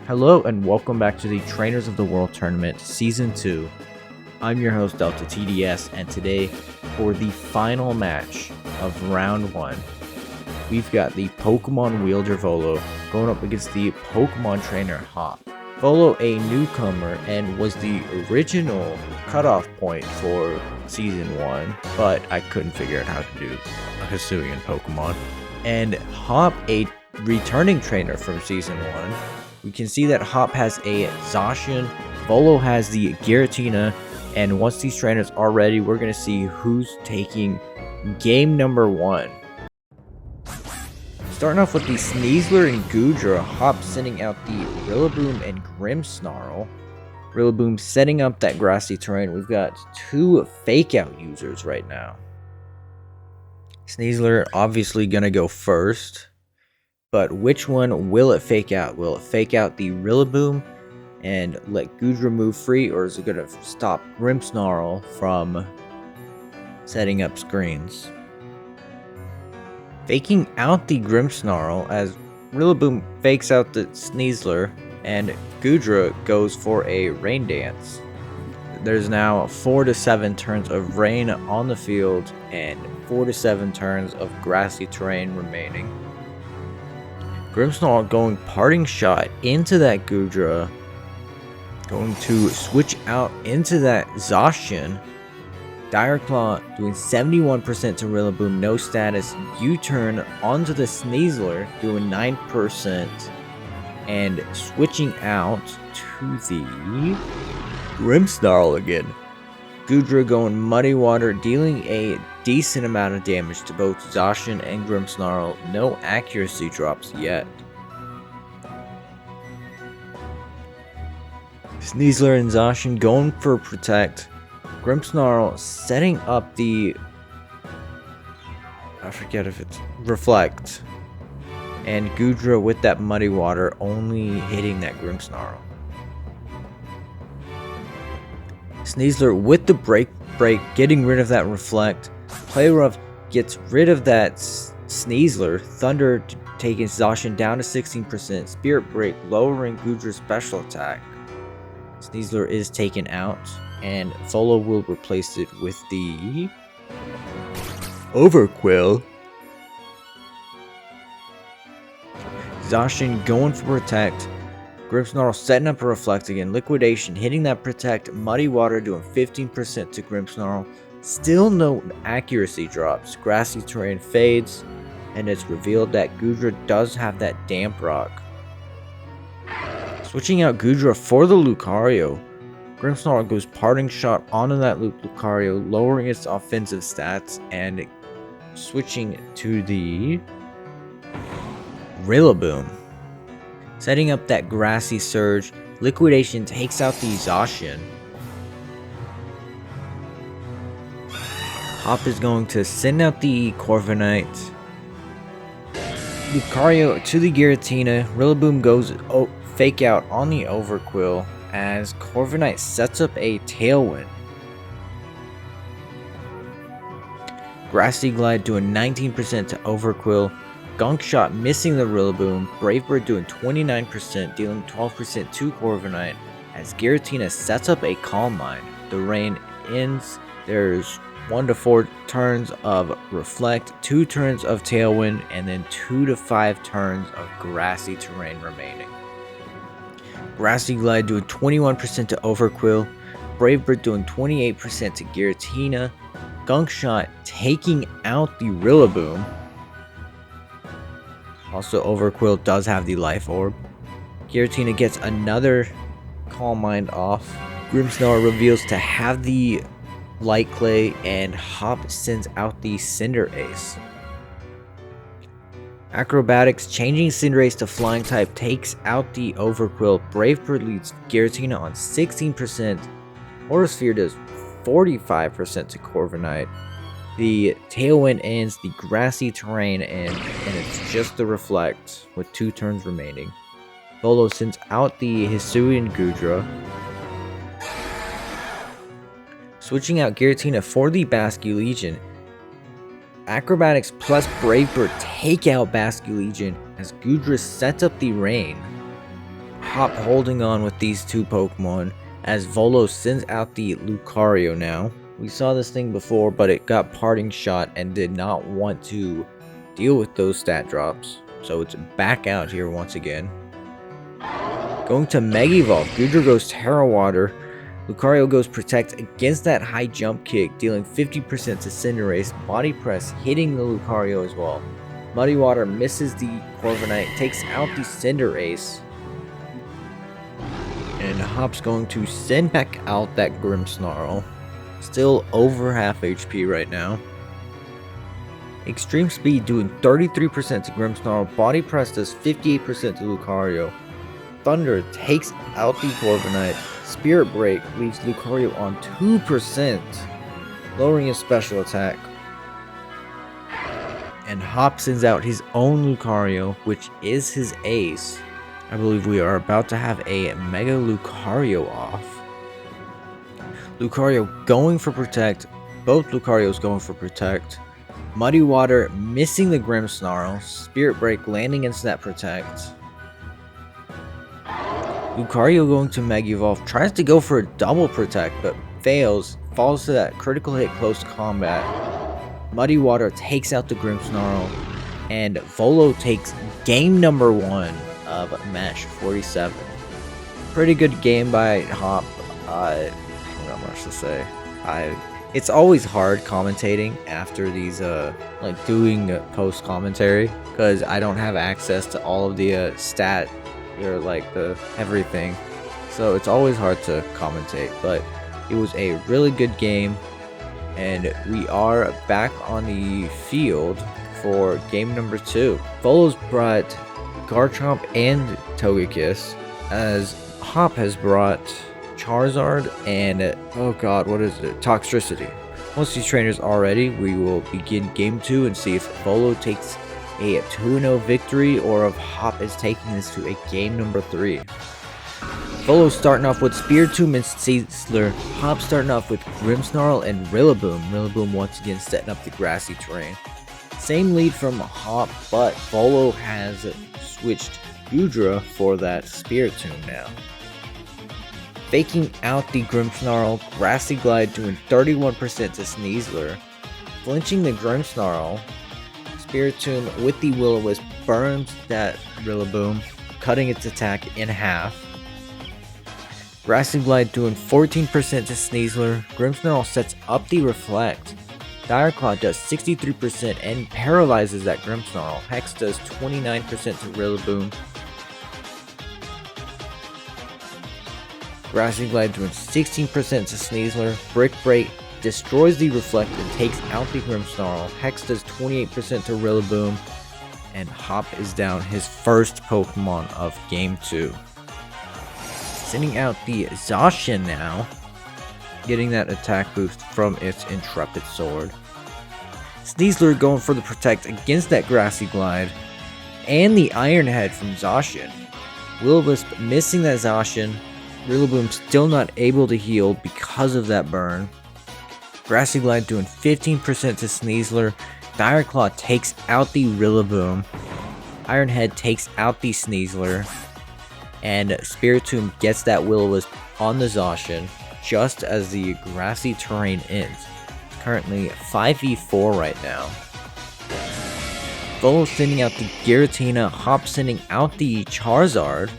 Hello and welcome back to the Trainers of the World Tournament Season 2. I'm your host DeltaTDS, and today for the final match of Round 1, we've got the Pokemon Wielder Volo going up against the Pokemon Trainer Hop. Volo, a newcomer, and was the original cutoff point for Season 1, but I couldn't figure out how to do a Hisuian Pokemon. And Hop, a returning trainer from Season 1. We can see that Hop has a Zacian, Volo has the Giratina, and once these trainers are ready, we're going to see who's taking game number 1. Starting off with the Sneasler and Goodra, Hop sending out the Rillaboom and Grimmsnarl. Rillaboom setting up that grassy terrain. We've got two fake out users right now. Sneasler obviously going to go first. But which one will it fake out? Will it fake out the Rillaboom and let Goodra move free, or is it going to stop Grimmsnarl from setting up screens? Faking out the Grimmsnarl as Rillaboom fakes out the Sneasler and Goodra goes for a Rain Dance. There's now 4 to 7 turns of rain on the field and 4 to 7 turns of grassy terrain remaining. Grimmsnarl going parting shot into that Goodra, going to switch out into that Zacian. Dire Claw doing 71% to Rillaboom, no status. U-turn onto the Sneasler, doing 9%. And switching out to the Grimmsnarl again. Goodra going Muddy Water, dealing a decent amount of damage to both Zacian and Grimmsnarl. No accuracy drops yet. Sneasler and Zacian going for Protect. Grimmsnarl setting up the... I forget if it's Reflect. And Goodra with that Muddy Water only hitting that Grimmsnarl. Sneasler with the break, getting rid of that Reflect. Play Rough gets rid of that Sneasler. Thunder taking Zacian down to 16%. Spirit Break lowering Goodra's special attack. Sneasler is taken out, and Volo will replace it with the Overquill. Zacian going for Protect. Grimmsnarl setting up a Reflect again. Liquidation hitting that Protect. Muddy Water doing 15% to Grimmsnarl. Still no accuracy drops. Grassy terrain fades, and it's revealed that Goodra does have that Damp Rock. Switching out Goodra for the Lucario. Grimmsnarl goes parting shot onto that Lucario, lowering its offensive stats, and switching to the Rillaboom. Setting up that Grassy Surge, Liquidation takes out the Zacian. Hop is going to send out the Corviknight. Lucario to the Giratina. Rillaboom goes fake out on the Overquill as Corviknight sets up a Tailwind. Grassy Glide doing 19% to Overquill. Gunk Shot missing the Rillaboom. Brave Bird doing 29%, dealing 12% to Corviknight as Giratina sets up a Calm Mind. The rain ends. There's 1 to 4 turns of Reflect, 2 turns of Tailwind, and then 2 to 5 turns of grassy terrain remaining. Grassy Glide doing 21% to Overquill. Brave Bird doing 28% to Giratina. Gunk Shot taking out the Rillaboom. Also, Overquill does have the Life Orb. Giratina gets another Calm Mind off. Grimmsnarl reveals to have the Light Clay, and Hop sends out the Cinderace. Acrobatics changing Cinderace to Flying type takes out the Overquill. Brave Bird leads Giratina on 16%. Aurasphere does 45% to Corviknight. The Tailwind ends the grassy terrain and it's just the Reflect with 2 turns remaining. Volo sends out the Hisuian Goodra. Switching out Giratina for the Basculegion. Acrobatics plus Brave Bird take out Basculegion as Goodra sets up the rain. Hop holding on with these two Pokemon as Volo sends out the Lucario now. We saw this thing before, but it got parting shot and did not want to deal with those stat drops. So it's back out here once again. Going to Mega Evolve, Goodra goes Terra Water. Lucario goes Protect against that high jump kick, dealing 50% to Cinderace. Body Press hitting the Lucario as well. Muddy Water misses the Corviknight, takes out the Cinderace. And Hop's going to send back out that Grimmsnarl. Still over half HP right now. Extreme Speed doing 33% to Grimmsnarl. Body Press does 58% to Lucario. Thunder takes out the Corviknight. Spirit Break leaves Lucario on 2%, lowering his special attack. And Hop sends out his own Lucario, which is his ace. I believe we are about to have a Mega Lucario off. Lucario going for Protect. Both Lucarios going for Protect. Muddy Water missing the Grimmsnarl. Spirit Break landing into that Protect. Lucario going to Mega Evolve, tries to go for a double Protect, but fails, falls to that critical hit close combat. Muddy Water takes out the Grimmsnarl, and Volo takes game number 1 of match 47. Pretty good game by Hop. Not much to say. It's always hard commentating after these, like doing post commentary, because I don't have access to all of the stat or like the everything, so it's always hard to commentate. But it was a really good game, and we are back on the field for game number 2. Volo's brought Garchomp and Togekiss, as Hop has brought Charizard and oh god, what is it? Toxtricity. Once these trainers are ready, we will begin game 2 and see if Volo takes a 2-0 victory or if Hop is taking this to a game number 3. Volo starting off with Spiritomb and Steel. Hop starting off with Grimmsnarl and Rillaboom. Rillaboom once again setting up the grassy terrain. Same lead from Hop, but Volo has switched Goodra for that Spiritomb now. Faking out the Grimmsnarl, Grassy Glide doing 31% to Sneasler. Flinching the Grimmsnarl, Spiritomb with the Will-O-Wisp burns that Rillaboom, cutting its attack in half. Grassy Glide doing 14% to Sneasler. Grimmsnarl sets up the Reflect. Dire Claw does 63% and paralyzes that Grimmsnarl. Hex does 29% to Rillaboom. Grassy Glide doing 16% to Sneasler. Brick Break destroys the Reflect and takes out the Grimmsnarl. Hex does 28% to Rillaboom. And Hop is down his first Pokemon of game 2. Sending out the Zacian now, getting that attack boost from its Intrepid Sword. Sneasler going for the Protect against that Grassy Glide, and the Iron Head from Zacian. Will-O-Wisp missing that Zacian. Rillaboom still not able to heal because of that burn. Grassy Glide doing 15% to Sneasler. Dire Claw takes out the Rillaboom. Iron Head takes out the Sneasler. And Spiritomb gets that Will-O-Wisp on the Zacian just as the grassy terrain ends. Currently 5v4 right now. Volo sending out the Giratina, Hop sending out the Charizard.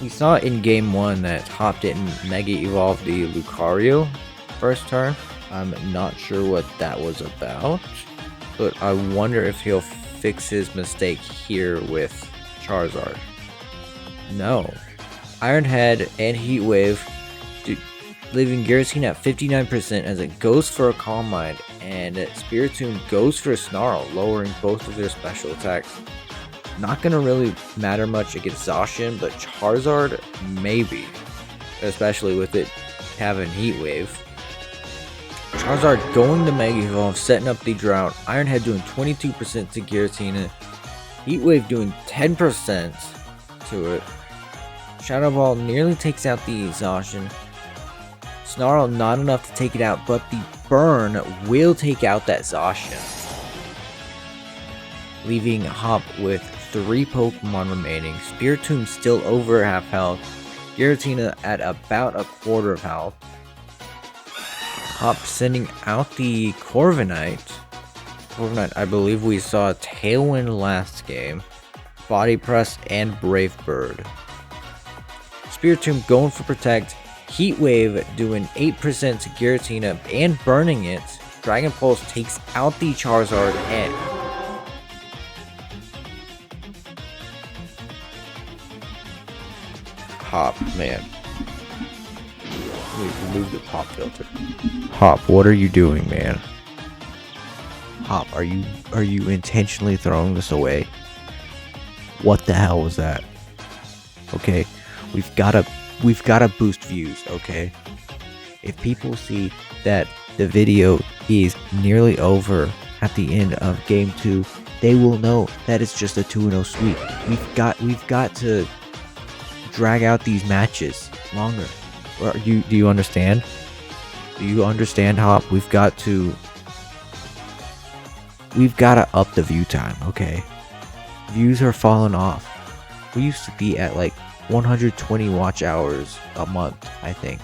We saw in game 1 that Hop didn't Mega Evolve the Lucario first turn. I'm not sure what that was about, but I wonder if he'll fix his mistake here with Charizard. No. Iron Head and Heat Wave, leaving Giratina at 59% as it goes for a Calm Mind, and Spiritomb goes for a Snarl, lowering both of their special attacks. Not gonna really matter much against Zacian, but Charizard, maybe. Especially with it having Heat Wave. Charizard going to Mega Evolve, setting up the Drought. Iron Head doing 22% to Giratina. Heat Wave doing 10% to it. Shadow Ball nearly takes out the Zacian. Snarl not enough to take it out, but the Burn will take out that Zacian, leaving Hop with 3 Pokemon remaining. Spiritomb still over half health. Giratina at about a quarter of health. Hop sending out the Corviknight. I believe we saw a Tailwind last game. Body Press and Brave Bird. Spiritomb going for Protect. Heat Wave doing 8% to Giratina and burning it. Dragon Pulse takes out the Charizard and Hop, man. Remove the pop filter. Hop, what are you doing, man? Hop, are you intentionally throwing this away? What the hell was that? Okay, we've gotta boost views, okay? If people see that the video is nearly over at the end of game 2, they will know that it's just a 2-0 sweep. We've got to drag out these matches longer. Do you understand? Do you understand, Hop? We've got to up the view time, okay? Views are falling off. We used to be at like 120 watch hours a month, I think.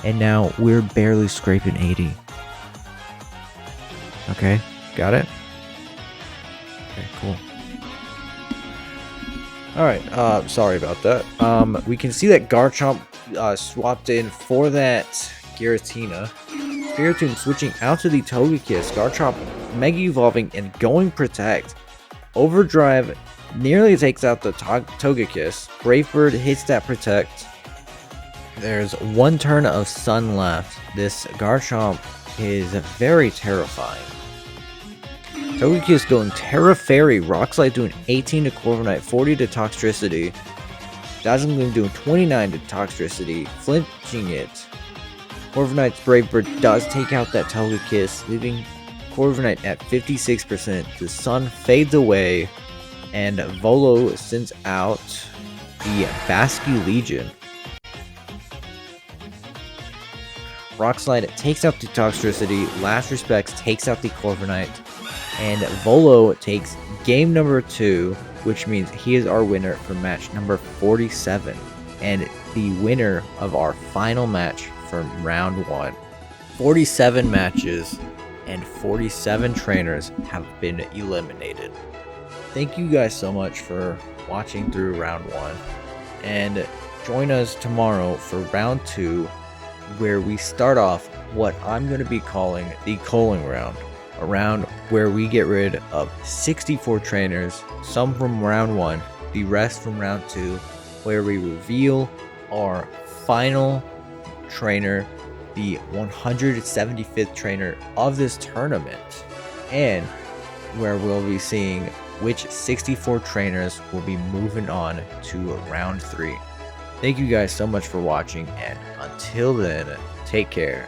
And now we're barely scraping 80. Okay, got it? Okay, cool. Alright, sorry about that. We can see that Garchomp swapped in for that Giratina. Spiritomb switching out to the Togekiss. Garchomp Mega Evolving and going Protect. Overdrive nearly takes out the Togekiss. Brave Bird hits that Protect. There's one turn of Sun left. This Garchomp is very terrifying. Togekiss going Terra Fairy. Rock Slide doing 18 to Corviknight, 40 to Toxtricity. Dazzling Gleam doing 29 to Toxtricity, flinching it. Corviknight's Brave Bird does take out that Togekiss, leaving Corviknight at 56%. The sun fades away, and Volo sends out the Basque Legion. Rock Slide takes out the Toxtricity, Last Respects takes out the Corviknight, and Volo takes game number 2, which means he is our winner for match number 47, and the winner of our final match from round 1. 47 matches and 47 trainers have been eliminated. Thank you guys so much for watching through round 1, and join us tomorrow for round 2, where we start off what I'm going to be calling the Culling round. A round where we get rid of 64 trainers, some from round 1, the rest from round 2, where we reveal our final trainer, the 175th trainer of this tournament, and where we'll be seeing which 64 trainers will be moving on to round 3. Thank you guys so much for watching, and until then, take care.